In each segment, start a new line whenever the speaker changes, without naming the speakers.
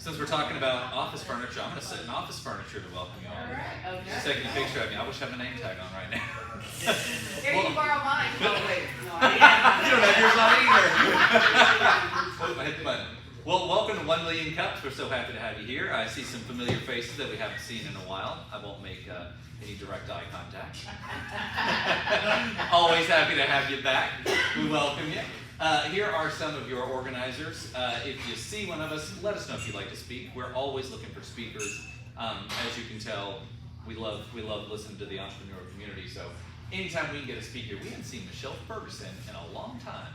Since we're talking about office furniture, I'm going to sit in office furniture to welcome you all.
All right. Okay.
Just taking a picture of me. I wish I had my name tag on right now.
Here, you can borrow mine. Oh, wait. No,
You don't have yours on either. Oh, I hit the button. Well, welcome to 1 Million Cups. We're so happy to have you here. I see some familiar faces that we haven't seen in a while. I won't make any direct eye contact. Always happy to have you back. We welcome you. Here are some of your organizers. If you see one of us, let us know if you'd like to speak. We're always looking for speakers. As you can tell, we love listening to the entrepreneur community. So anytime we can get a speaker, we haven't seen Michelle Ferguson in a long time.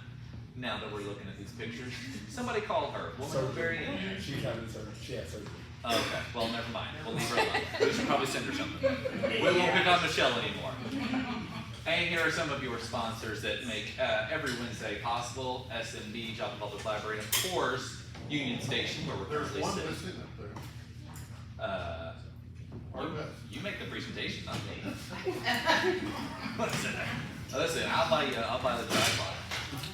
Now that we're looking at these pictures, somebody call her. Woman very
She's having surgery. She had surgery.
Okay, well, never mind. We'll leave her alone. We should probably send her something. We won't pick on Michelle anymore. And here are some of your sponsors that make every Wednesday possible. SMB, Job and Public Library, and of course, Union Station, where we're currently
There's one
sitting.
missing up there.
You make the presentation, not me. What is it? Listen, I'll buy the tripod.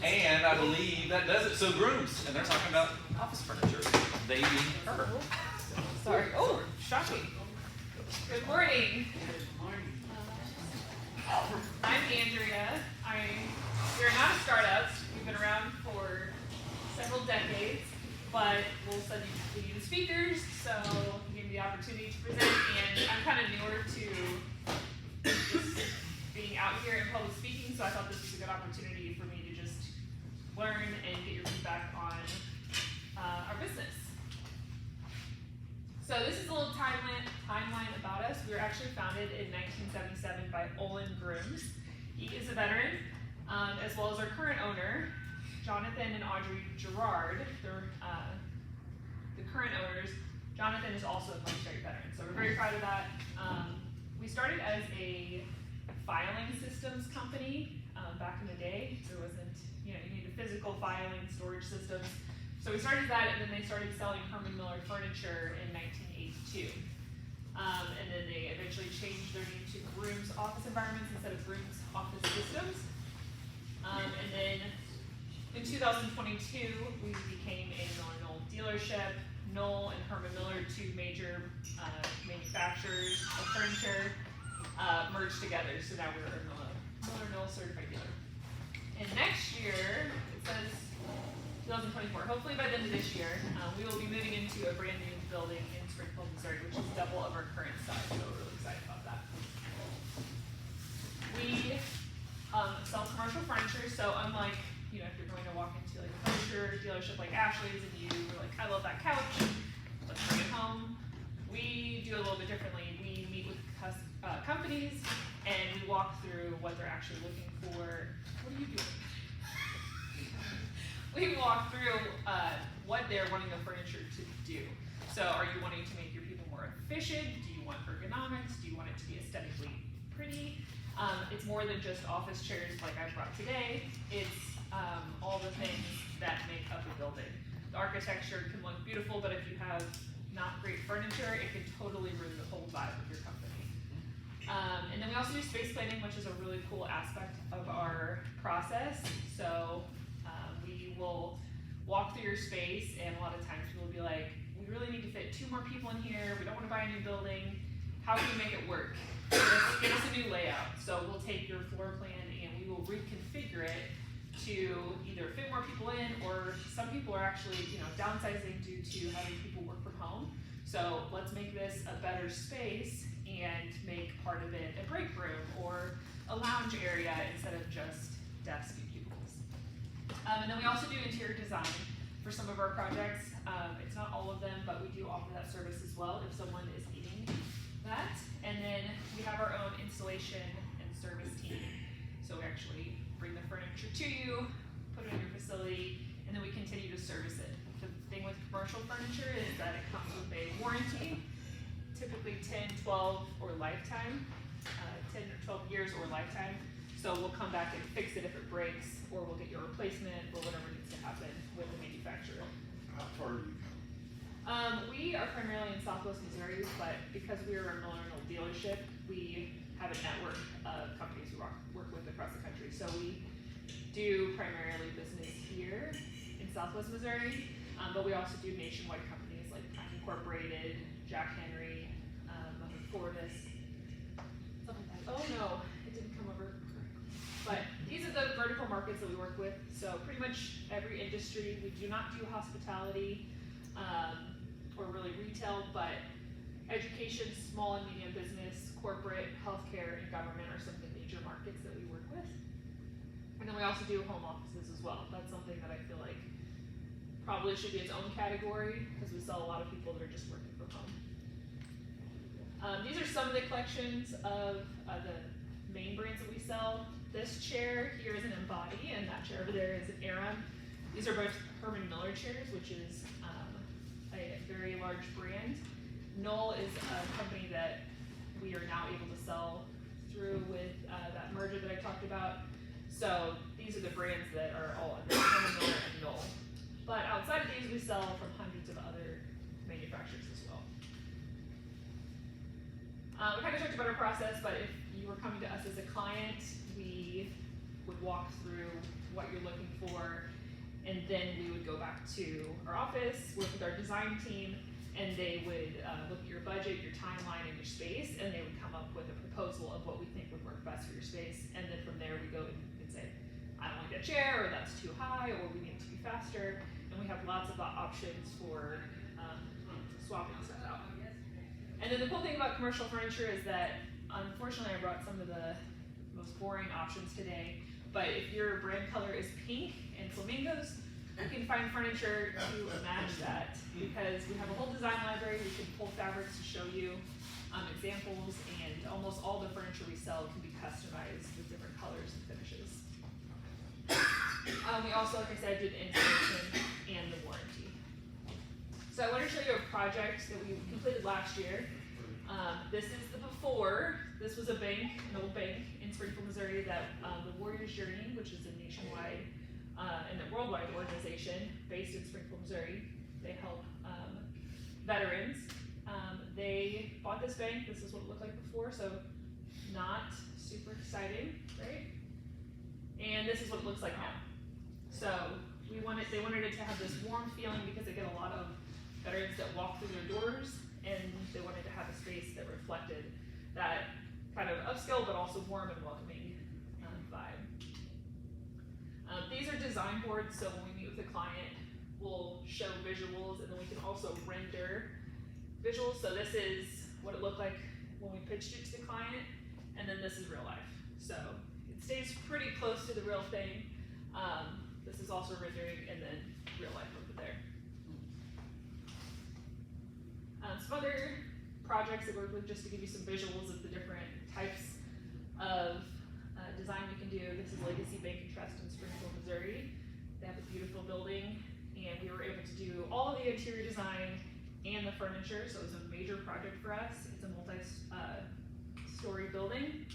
And I believe that does it. So Grooms, and they're talking about office furniture. They being her.
Sorry. Oh, shocking. Good morning. I'm Andrea. We're not a startup. We've been around for several decades, but we'll send you the speakers, so you give me the opportunity to present. And I'm kind of newer to just being out here in public speaking, so I thought this was a good opportunity for me to just learn and get your feedback on our business. So this is a little timeline about us. We were actually founded in 1977 by Grooms. He is a veteran, as well as our current owner, Jonathan and Audrey Gerard. They're the current owners. Jonathan is also a military veteran, so we're very proud of that. We started as a filing systems company back in the day. There wasn't, you needed physical filing, storage systems. So we started that, and then they started selling Herman Miller furniture in 1982. And then they eventually changed their name to Grooms Office Environments instead of Grooms Office Systems. And then in 2022, we became a Miller dealership. Knoll and Herman Miller, two major manufacturers of furniture, merged together. So now we're a Miller certified dealer. And next year, it says 2024, hopefully by the end of this year, we will be moving into a brand new building in Springfield, Missouri, which is double of our current size, so we're really excited about that. We sell commercial furniture, so unlike, if you're going to walk into like a furniture dealership like Ashley's and you were like, I love that couch, let's bring it home. We do a little bit differently. We meet with companies and we walk through what they're actually looking for. What are you doing? We walk through what they're wanting the furniture to do. So are you wanting to make your people more efficient? Do you want ergonomics? Do you want it to be aesthetically pretty? It's more than just office chairs like I brought today. It's all the things that make up a building. The architecture can look beautiful, but if you have not great furniture, it can totally ruin the whole vibe of your company. And then we also do space planning, which is a really cool aspect of our process. So we will walk through your space, and a lot of times people will be like, we really need to fit 2 more people in here, we don't want to buy a new building, how can we make it work? Give us a new layout. So we'll take your floor plan and we will reconfigure it to either fit more people in, or some people are actually downsizing due to having people work from home. So let's make this a better space and make part of it a break room or a lounge area instead of just desks and cubicles. And then we also do interior design for some of our projects. It's not all of them, but we do offer that service as well if someone is needing that. And then we have our own installation and service team. So we actually bring the furniture to you, put it in your facility, and then we continue to service it. The thing with commercial furniture is that it comes with a warranty, typically 10, 12, or lifetime, 10 or 12 years or lifetime. So we'll come back and fix it if it breaks, or we'll get your replacement, or whatever needs to happen with the manufacturer.
How far are you?
We are primarily in Southwest Missouri, but because we are a Miller dealership, we have a network of companies we work with across the country. So we do primarily business here in Southwest Missouri, but we also do nationwide companies like Incorporated, Jack Henry, Fortis, stuff like that. Oh no, it didn't come over. But these are the vertical markets that we work with. So pretty much every industry. We do not do hospitality or really retail, but education, small and medium business, corporate, healthcare, and government are some of the major markets that we work with. And then we also do home offices as well. That's something that I feel like probably should be its own category because we sell a lot of people that are just working from home. These are some of the collections of the main brands that we sell. This chair here is an Embody, and that chair over there is an Aram. These are both Herman Miller chairs, which is a very large brand. Knoll is a company that we are now able to sell through with that merger that I talked about. So these are the brands that are all under Herman Miller and Knoll. But outside of these, we sell from hundreds of other manufacturers as well. We kind of talked about our process, but if you were coming to us as a client, we would walk through what you're looking for, and then we would go back to our office, work with our design team, and they would look at your budget, your timeline, and your space, and they would come up with a proposal of what we think would work best for your space. And then from there, we go and say, I don't like that chair, or that's too high, or we need it to be faster. And we have lots of options for swapping stuff out. And then the cool thing about commercial furniture is that, unfortunately, I brought some of the most boring options today. But if your brand color is pink and flamingos, you can find furniture to match that because we have a whole design library. We can pull fabrics to show you examples, and almost all the furniture we sell can be customized with different colors and finishes. We also, like I said, did installation and the warranty. So I want to show you a project that we completed last year. This is the before. This was a bank, an old bank in Springfield, Missouri that the Warriors Journey, which is a nationwide and a worldwide organization based in Springfield, Missouri. They help veterans. They bought this bank. This is what it looked like before, so not super exciting, right? And this is what it looks like now. So they wanted it to have this warm feeling because they get a lot of veterans that walk through their doors, and they wanted to have a space that reflected that kind of upscale but also warm and welcoming vibe. These are design boards, so when we meet with a client, we'll show visuals, and then we can also render visuals. So this is what it looked like when we pitched it to the client, and then this is real life. So it stays pretty close to the real thing. This is also rendering, and then real life over there. Some other projects that we work with, just to give you some visuals of the different types of design we can do. This is Legacy Bank and Trust in Springfield, Missouri. They have a beautiful building, and we were able to do all of the interior design and the furniture, so it was a major project for us. It's a multi-story building.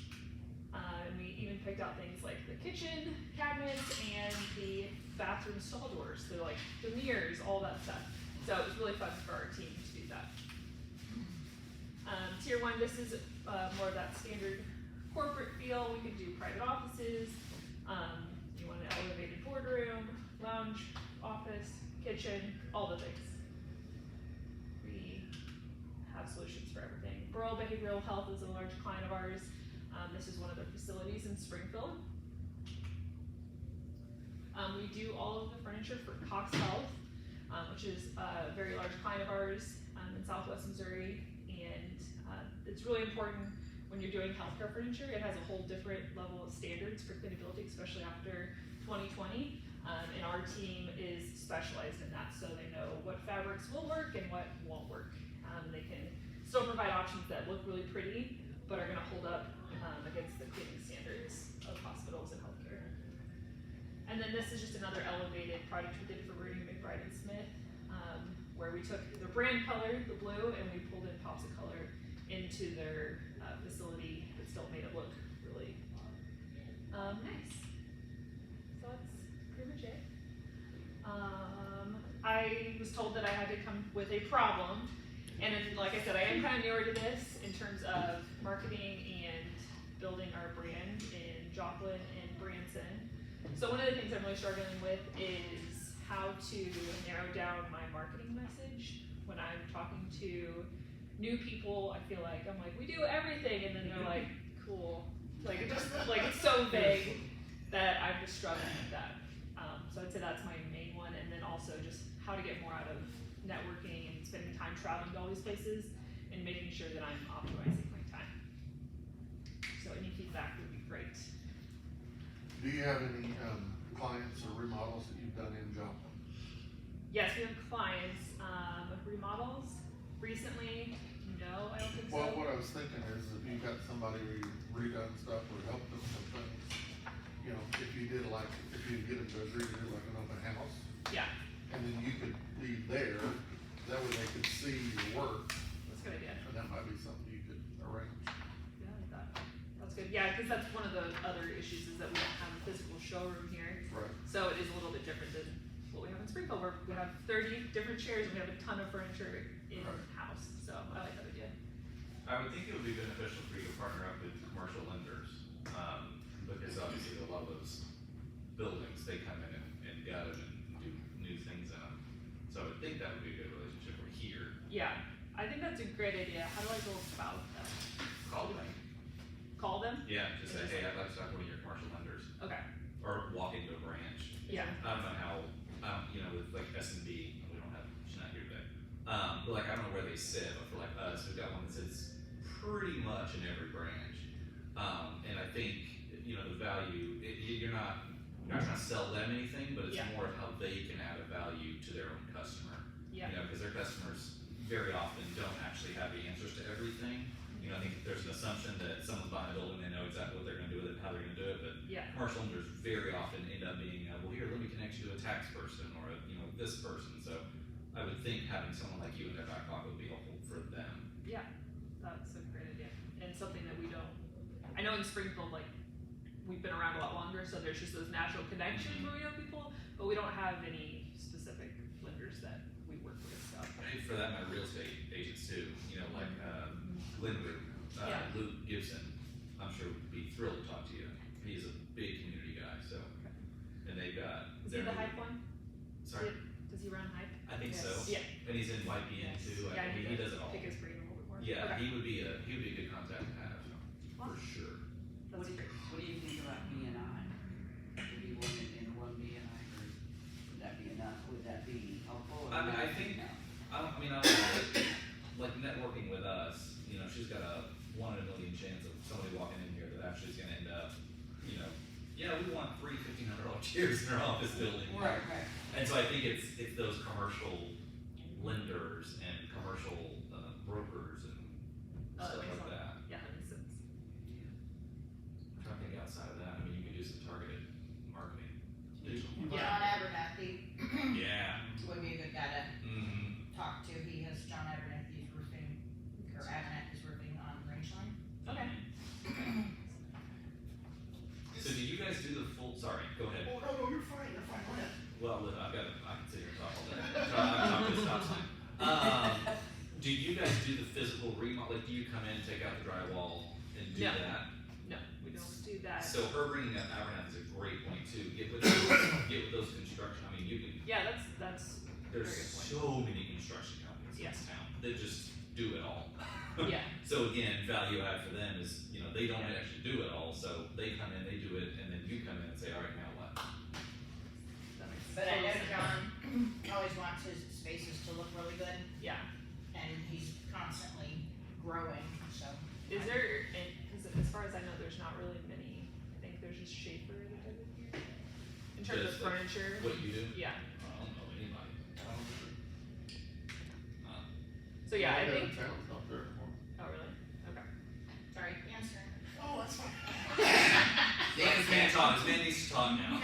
And we even picked out things like the kitchen cabinets and the bathroom stall doors, so like the mirrors, all that stuff. So it was really fun for our team to do that. Tier 1, this is more of that standard corporate feel. We could do private offices. You want an elevated boardroom, lounge, office, kitchen, all the things. We have solutions for everything. Rural Behavioral Health is a large client of ours. This is one of their facilities in Springfield. We do all of the furniture for Cox Health, which is a very large client of ours in Southwest Missouri, and it's really important when you're doing healthcare furniture. It has a whole different level of standards for cleanability, especially after 2020, and our team is specialized in that, so they know what fabrics will work and what won't work. They can still provide options that look really pretty, but are going to hold up against the cleaning standards of hospitals and healthcare. And then this is just another elevated project we did for Rudy McBride and Smith, where we took the brand color, the blue, and we pulled in pops of color into their facility, but still made it look really nice. So that's pretty much it. I was told that I had to come with a problem, and like I said, I am kind of newer to this in terms of marketing and building our brand in Joplin and Branson. So one of the things I'm really struggling with is how to narrow down my marketing message when I'm talking to new people, I feel like I'm like, we do everything, and then they're like, cool. Like it just like it's so vague that I'm just struggling with that. So I'd say that's my main one, and then also just how to get more out of networking and spending time traveling to all these places and making sure that I'm optimizing my time. So any feedback would be great.
Do you have any, clients or remodels that you've done in Joplin?
Yes, we have clients. Remodels recently, no, I don't think so.
Well, what I was thinking is if you got somebody where you redone stuff or helped them with things, you know, if you did like, if you get them to agree to do like an open house,
Yeah,
and then you could be there, that way they could see your work,
that's a good idea.
and that might be something you could arrange.
Yeah, I like that. That's good. Yeah, because that's one of the other issues is that we don't have a physical showroom here.
Right.
So it is a little bit different than what we have in Springfield, where we have 30 different chairs and we have a ton of furniture in-house. So I like that idea.
I would think it would be beneficial for you to partner up with commercial lenders, because obviously a lot of those buildings, they come in and gut them and do new things in them. So I would think that would be a good relationship for here.
Yeah, I think that's a great idea. How do I go about that?
Call them.
Call them?
Yeah, just say, hey, I'd like to talk to one of your commercial lenders,
Okay.
or walk into a branch.
Yeah.
I don't know how, you know, with like S&B, we don't have, she's not here today. But like, I don't know where they sit, but for like us, we've got one that sits pretty much in every branch. And I think, you know, the value, you're not trying to sell them anything, but it's
Yeah.
more of how they can add a value to their own customer.
Yeah.
You know, because their customers very often don't actually have the answers to everything. You know, I think there's an assumption that someone's buying a building, they know exactly what they're gonna do with it, how they're gonna do it, but
Yeah.
commercial lenders very often end up being, well, here, let me connect you to a tax person or a, you know, this person. So I would think having someone like you in their back pocket would be helpful for them.
Yeah, that's a great idea. And something that we don't, I know in Springfield, like, we've been around a lot longer, so there's just those natural connections where we know people, but we don't have any specific lenders that we work with, so.
And for that matter, real estate agents too, you know, like, Glenn Group,
Yeah.
Luke Gibson, I'm sure would be thrilled to talk to you. He's a big community guy, so, and they've got.
Is he the hype one?
Sorry,
Does he run hype?
I think so.
Yeah.
And he's in YPN too,
Yeah,
I mean, he does it all.
Pick his brain a little bit more.
Yeah,
Okay.
he would be a good contact to have, for
Awesome.
sure.
That's great.
What do you think about B&I? Would you want it in one B&I, or would that be enough? Would that be helpful? or
I mean, I
not?
think-
No.
I don't know, like networking with us, you know, she's got a 1 in a million chance of somebody walking in here that actually is gonna end up, you know, yeah, we want $300, $1,500 chairs in our office building.
Right.
And so I think it's those commercial lenders and commercial brokers and
That
stuff
makes
like
sense.
that.
Yeah, that makes sense.
I'm trying to think outside of that, I mean, you could do some targeted marketing. Digital.
Yeah.
John Abernathy
Yeah.
would be a good guy to
Mm-hmm.
talk to. He has John Abernathy's roofing, or Abernathy's roofing on Rangeline.
Okay.
So do you guys do the full, sorry, go ahead.
Oh, no, you're fine, go ahead.
Well, look, I can sit here and talk all day. I'm talking to stop sign. Do you guys do the physical remodel? Like, do you come in, take out the drywall, and do
No.
that?
No, we don't do that.
So her bringing up Abernathy is a great point too. Get with those construction. I mean, you can.
Yeah, that's
There's
very good point.
so many construction companies in
Yeah.
this town that just do it all.
Yeah.
So again, value add for them is, you know, they don't actually do it all. So they come in, they do it, and then you come in and say, all right, now what?
That makes
But I know
sense.
John always wants his spaces to look really good,
Yeah.
and he's constantly growing, so.
Is there, because as far as I know, there's not really many, I think there's just Schaefer that does it here. In terms of
Just like
furniture.
What you do?
Yeah.
I don't know anybody.
So yeah, I think,
Town's not there anymore.
oh really? Okay.
Sorry, answer.
Oh, that's fine.
Dan can't talk. His man needs to talk now.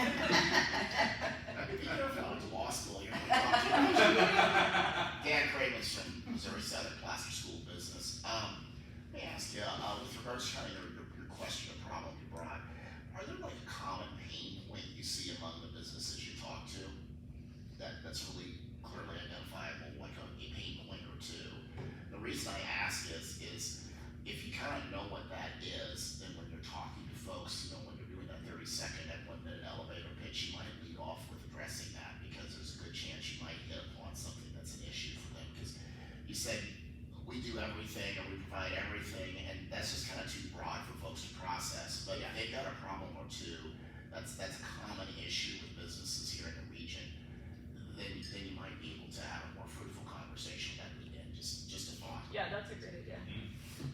If you ever felt like law school, you're gonna talk to Dan Craven's from Missouri Southern Plaster School Business. Let me ask you, with regards to kind of your question or problem you brought, are there like a common pain point you see among the businesses you talk to that's really clearly identifiable, like a pain point or two? The reason I ask is if you kind of know what that is, then when you're talking to folks, you know, when you're doing that 30-second and 1-minute elevator pitch, you might lead off with addressing that because there's a good chance you might hit upon something that's an issue for them. Because you said everything or we provide everything, and that's just kind of too broad for folks to process. But if they've got a problem or two, that's a common issue with businesses here in the region. Then you might be able to have a more fruitful conversation that weekend. Just a thought.
Yeah, that's a great idea.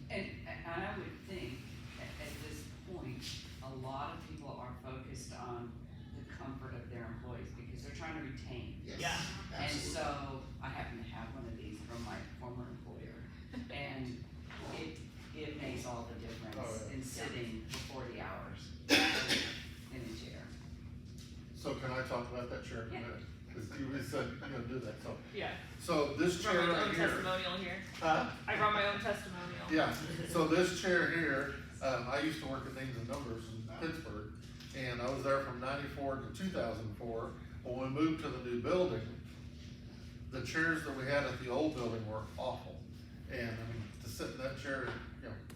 And I would think at this point, a lot of people are focused on the comfort of their employees because they're trying to retain.
Yes,
Yeah.
And
absolutely.
so I happen to have one of these from my former employer, and it makes all the difference
Oh, yeah.
in sitting for 40 hours in a chair.
So can I talk about that chair in a
Yeah.
minute? Because you said you're gonna do that,
Yeah.
so this
Brought
chair
my
right
own
here.
testimonial here.
Huh?
I brought my own testimonial.
Yeah, so this chair here, I used to work at Names and Numbers in Pittsburgh, and I was there from '94 to 2004. When we moved to the new building, the chairs that we had at the old building were awful. And I mean, to sit in that chair,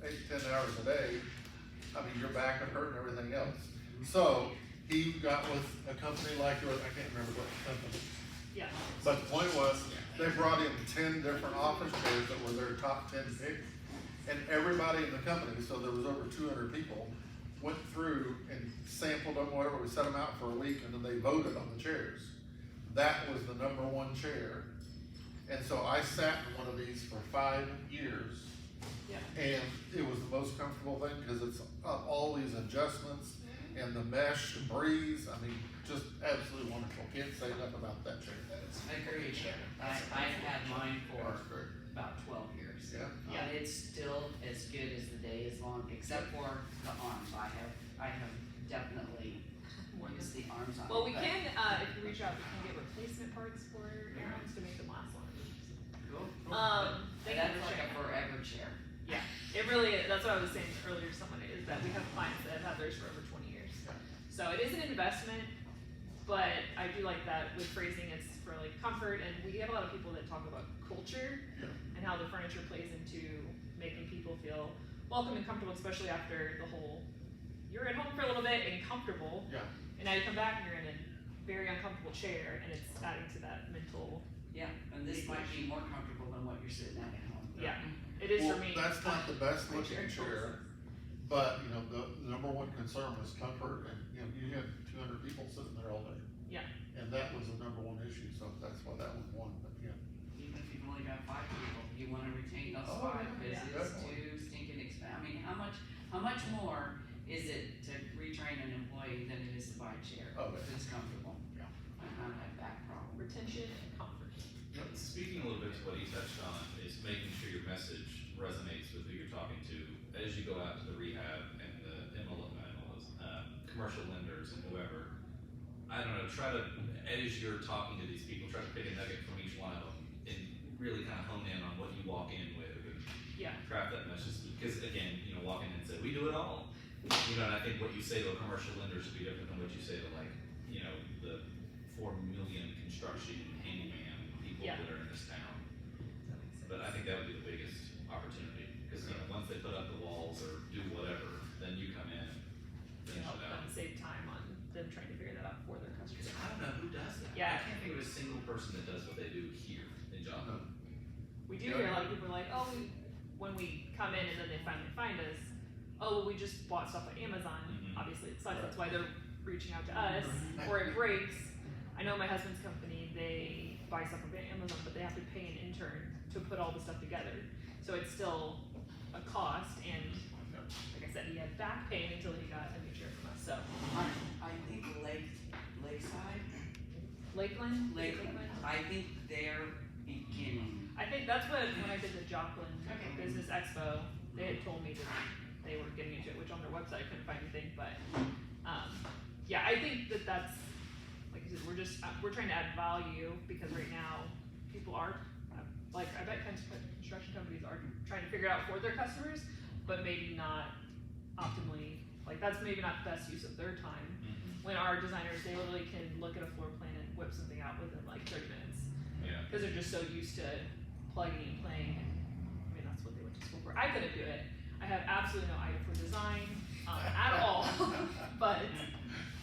8 to 10 hours a day, I mean, your back would hurt and everything else. So he got with a company like yours, I can't remember what company.
Yeah.
But the point was, they brought in 10 different office chairs that were their top 10 picks. And everybody in the company, so there was over 200 people, went through and sampled them, whatever, we set them out for a week, and then they voted on the chairs. That was the #1 chair. And so I sat in one of these for 5 years.
Yeah.
And it was the most comfortable thing, because it's all these adjustments, and the mesh, the breeze, I mean, just absolutely wonderful. Can't say enough about that chair.
Agreed. I've had mine for
That's great.
about 12 years.
Yeah.
Yeah.
And it's still as good as the day is long, except for the arms. I have definitely used the arms on it.
Well, we
but-
can, if you reach out, we can get replacement parts for errands to make them last longer.
Cool.
Thank you
That's
for
like a
sharing.
forever chair.
Yeah, it really is. That's what I was saying earlier to someone, is that we have clients that have had theirs for over 20 years. So it is an investment, but I do like that with phrasing, it's for like comfort, and we have a lot of people that talk about culture
Yeah.
and how the furniture plays into making people feel welcome and comfortable, especially after the whole, you're at home for a little bit and comfortable,
Yeah.
and now you come back and you're in a very uncomfortable chair, and it's adding to that mental,
Yeah, and this might be more comfortable than what you're sitting at home.
yeah, it is
Well,
for me.
that's not the best
My
looking chair, but, the #1 concern was comfort, and, you had 200 people sitting there all day.
Yeah.
And that was the #1 issue, so that's why that was won, but yeah.
Even if you've only got 5 people, you wanna retain those
Oh,
5,
yeah,
because it's
definitely.
too stinking expensive. I mean, how much more is it to retrain an employee than it is to buy a chair?
Oh,
If it's comfortable.
Yeah.
I don't have back problem.
Retention and comfort.
Speaking a little bit to what you touched on, is making sure your message resonates with who you're talking to as you go out to the rehab and the commercial lenders and whoever. I don't know, try to, as you're talking to these people, try to pick a nugget from each one of them and really kind of hone in on what you walk in with and
Yeah.
craft that message. Because again, walk in and say, we do it all. And I think what you say to a commercial lender should be different than what you say to the 4 million construction handyman people
Yeah.
that are in this town. But I think that would be the biggest opportunity, because once they put up the walls or do whatever, then you come in and
To
finish
help
it out.
them save time on them trying to figure that out for their customers.
Because I don't know who does that.
Yeah.
I can't think of a single person that does what they do here in Joplin.
We do hear a lot of people are like, oh, when we come in and then they finally find us, oh, well, we just bought stuff on Amazon.
Mhm.
Obviously, it sucks. That's why they're reaching out to us. Or it breaks. I know my husband's company, they buy stuff on Amazon, but they have to pay an intern to put all the stuff together. So it's still a cost, and like I said, he had back pain until he got a new chair from us. So
I think Lakeside,
Lakeland,
I think they're beginning.
I think that's what, when I did the Joplin Business Expo, they had told me that they were getting into it, which on their website I couldn't find anything, but, yeah, I think that that's, like you said, we're trying to add value, because right now, people are, like, I bet construction companies are trying to figure it out for their customers, but maybe not optimally, like, that's maybe not the best use of their time. When our designers, they literally can look at a floor plan and whip something out within like 30 minutes.
Yeah.
Because they're just so used to plugging and playing, and I mean, that's what they went to school for. I couldn't do it. I have absolutely no eye for design at all, but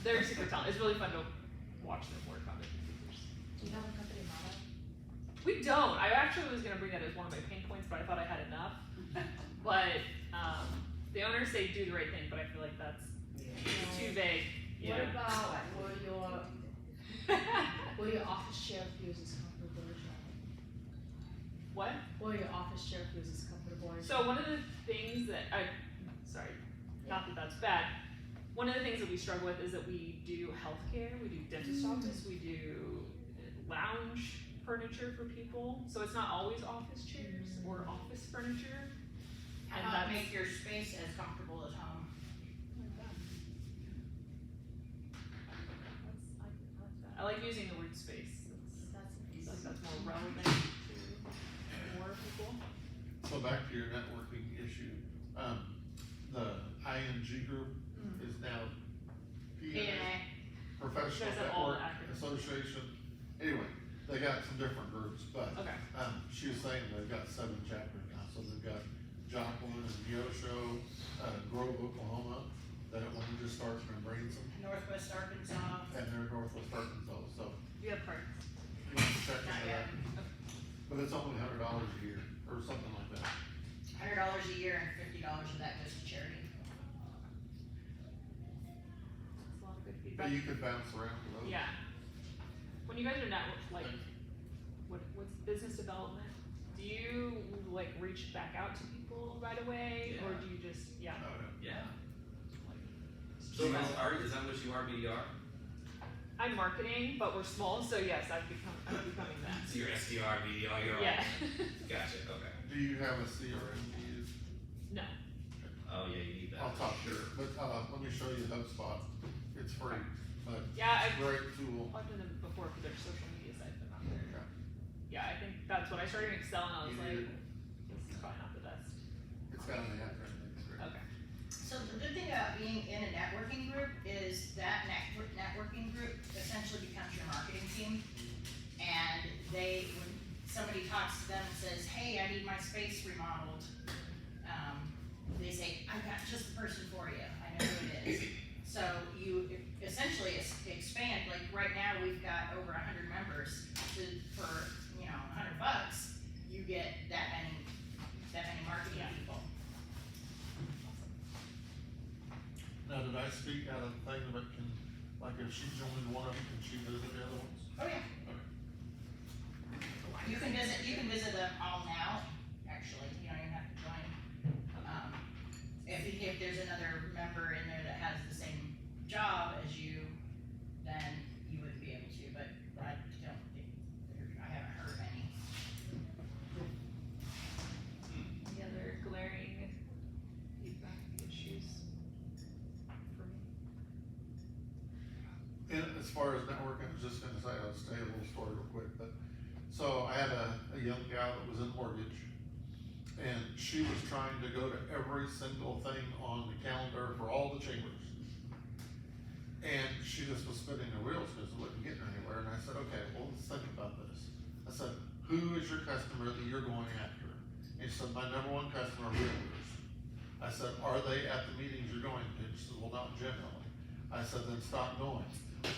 they're super talented. It's really fun to watch them work on the computers.
Do you have a company motto?
We don't. I actually was gonna bring that as one of my pain points, but I thought I had enough. but, the owners say do the right thing, but I feel like that's too vague, you
What
know?
about will your office chair use as comfortable as your
What?
will your office chair use as comfortable as
So one of the things that sorry, not that that's bad. One of the things that we struggle with is that we do healthcare, we do dentist office, we do lounge furniture for people. So it's not always office chairs or office furniture.
How
And
about
that's-
make your space as comfortable as home?
I like using the word space.
that's
I feel like that's more relevant to more people.
So back to your networking issue, the ING group is now PNA, Professional
You guys have all the
Network
acronyms.
Association. Anyway, they got some different groups, but,
Okay.
she was saying they've got 7 chapters now, so they've got Joplin and Neosho, Grove, Oklahoma, that one just starts in Branson,
Northwest Arkansas,
and they're Northwest Arkansas, so
You have parts.
you want to check
not
into
yet.
that. But it's only $100 a year, or something like that.
$100 a year and $50 of that goes to charity.
That's a lot of good
But
feedback.
you could bounce around to those.
Yeah. When you guys are network, like, what's business development? Do you like reach back out to people right away, or
Yeah.
do you just
Yeah.
like?
So is that what you are, BDR?
I'm marketing, but we're small, so yes, I'm becoming that.
So you're SDR, BDR, you're all.
Yeah.
Gotcha, okay.
Do you have a CRM to use?
No.
Oh, yeah, you need that.
I'll talk to her, but, let me show you HubSpot. It's free, but
Yeah, I've
great tool.
talked to them before for their social media site, but not their.
Yeah.
Yeah, I think that's what I started in Excel, and I was
You
like,
need it.
this is probably not the best.
It's got an app and everything, it's great.
Okay.
So the good thing about being in a networking group is that networking group essentially becomes your marketing team. And when somebody talks to them and says, hey, I need my space remodeled, they say, I've got just the person for you, I know who it is. So you essentially expand, like right now, we've got over 100 members for, $100, you get that many marketing
Yeah.
people.
Now, did I speak out of the thing that can, like if she joined one of them, can she visit the other ones?
Oh, yeah. You can visit them all now, actually, you don't even have to join. If there's another member in there that has the same job as you, then you wouldn't be able to, but I don't think, I haven't heard of any.
Any other glaring feedback issues for me?
And as far as networking, I was just gonna say, I'll tell you a little story real quick, but, so I had a young gal that was in mortgage, and she was trying to go to every single thing on the calendar for all the chambers. And she just was spinning her wheels because it wasn't getting anywhere, and I said, okay, well, let's think about this. I said, who is your customer that you're going after? And she said, my number one customer, realtors. I said, are they at the meetings you're going to? She said, well, not generally. I said, then stop going.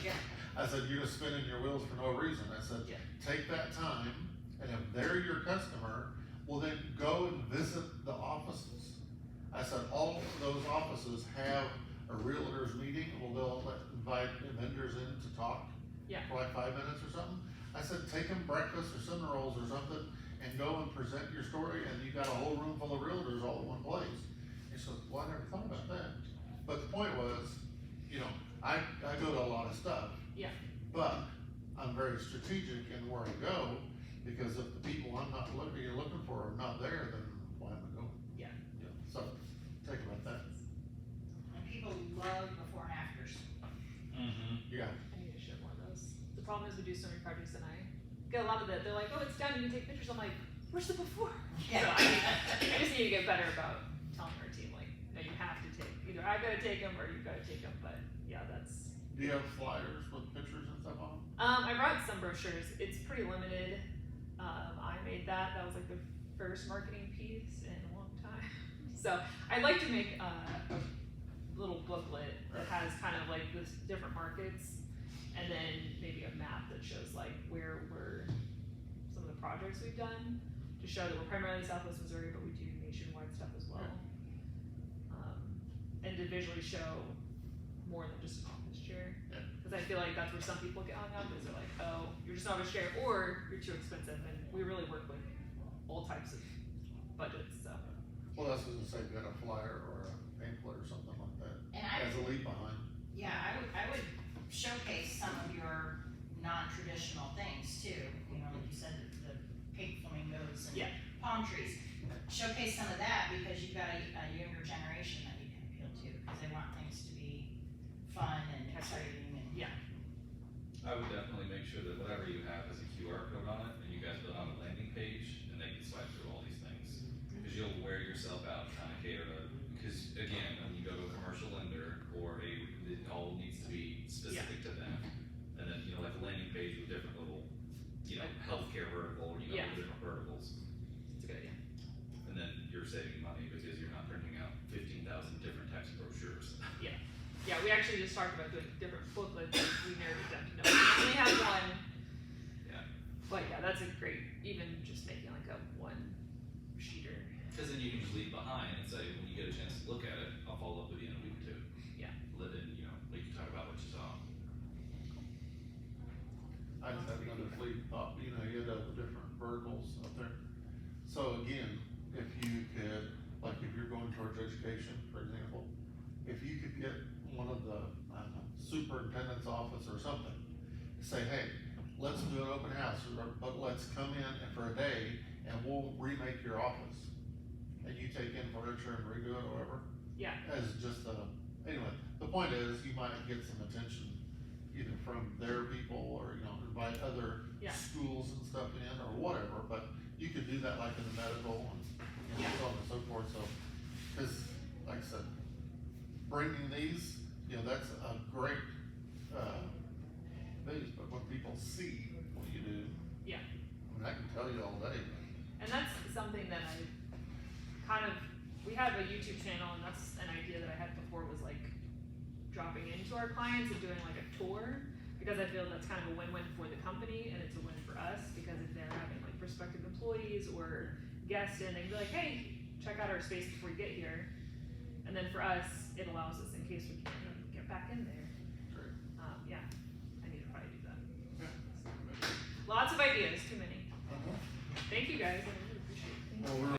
Yeah.
I said, you're just spinning your wheels for no reason. I said,
Yeah.
take that time, and if they're your customer, well then go and visit the offices. I said, all of those offices have a realtors meeting, well, they'll invite vendors in to talk
Yeah.
for like 5 minutes or something. I said, take them breakfast or cinnamon rolls or something, and go and present your story, and you got a whole room full of realtors all in one place. He said, well, I never thought about that. But the point was, I go to a lot of stuff.
Yeah.
But I'm very strategic in where I go, because if the people you're looking for are not there, then why am I going?
Yeah.
So, think about that.
And people love before and afters.
Mm-hmm.
Yeah.
I need to share more of those. The problem is we do so many projects and I get a lot of that. They're like, oh, it's done, you can take pictures. I'm like, where's the before?
Yeah.
So I just need to get better about telling our team, like, no, you have to take, either I gotta take them or you gotta take them, but yeah, that's.
Do you have flyers with pictures and stuff on them?
I brought some brochures. It's pretty limited. I made that. That was like the first marketing piece in a long time. So I'd like to make a little booklet that has kind of like the different markets, and then maybe a map that shows like where we're some of the projects we've done to show that we're primarily Southwest Missouri, but we do nationwide stuff as well. And to visually show more than just an office chair.
Yeah.
Cause I feel like that's where some people get hung up, is they're like, oh, you're just an office chair, or you're too expensive, and we really work with all types of budgets, so.
Well, that's what I was gonna say, if you had a flyer or a pamphlet or something like that,
And I,
as a leave behind.
yeah, I would showcase some of your non-traditional things too, you know, like you said, the pink flamingos and
Yeah.
palm trees. Showcase some of that, because you've got a younger generation that you can appeal to, because they want things to be fun and exciting and.
Yeah.
I would definitely make sure that whatever you have has a QR code on it, and you guys put it on a landing page, and they can swipe through all these things. Because you'll wear yourself out trying to cater to, because again, when you go to a commercial lender, or it all needs to be specific to them. And then, you know, like a landing page with different little, you know, healthcare vertical, you know,
Yeah.
different verticals.
It's a good idea.
And then you're saving money because you're not printing out 15,000 different types of brochures.
Yeah, we actually just talked about doing different booklets, we narrowed it down to no, we only have one.
Yeah.
But yeah, that's a great, even just making like a one sheeter.
Because then you can just leave it behind and say, when you get a chance to look at it, I'll follow up with you in a week or two.
Yeah.
Let in, you know, we can talk about what you saw.
I just had another fleet thought, you know, you had the different verticals up there. So again, if you could, like if you're going towards education, for example, if you could get one of the, I don't know, superintendent's office or something, say, hey, let's do an open house, but let's come in and for a day and we'll remake your office. And you take in furniture and redo it or whatever.
Yeah.
As just a, anyway, the point is, you might get some attention either from their people or, you know, invite other
Yeah.
schools and stuff in or whatever, but you could do that like in the medical and, you know,
Yeah.
so on and so forth, so. Cause like I said, bringing these, you know, that's a great, thing, but when people see what you do.
Yeah.
I mean, I can tell you all day.
And that's something that I kind of, we have a YouTube channel, and that's an idea that I had before, was like dropping into our clients and doing like a tour, because I feel that's kind of a win-win for the company, and it's a win for us, because if they're having like prospective employees or guests in, they can be like, hey, check out our space before you get here. And then for us, it allows us, in case we can't get back in there.
Great.
Yeah, I need to probably do that. Lots of ideas, too many. Thank you guys, I really appreciate it. Thank you.
Well, we're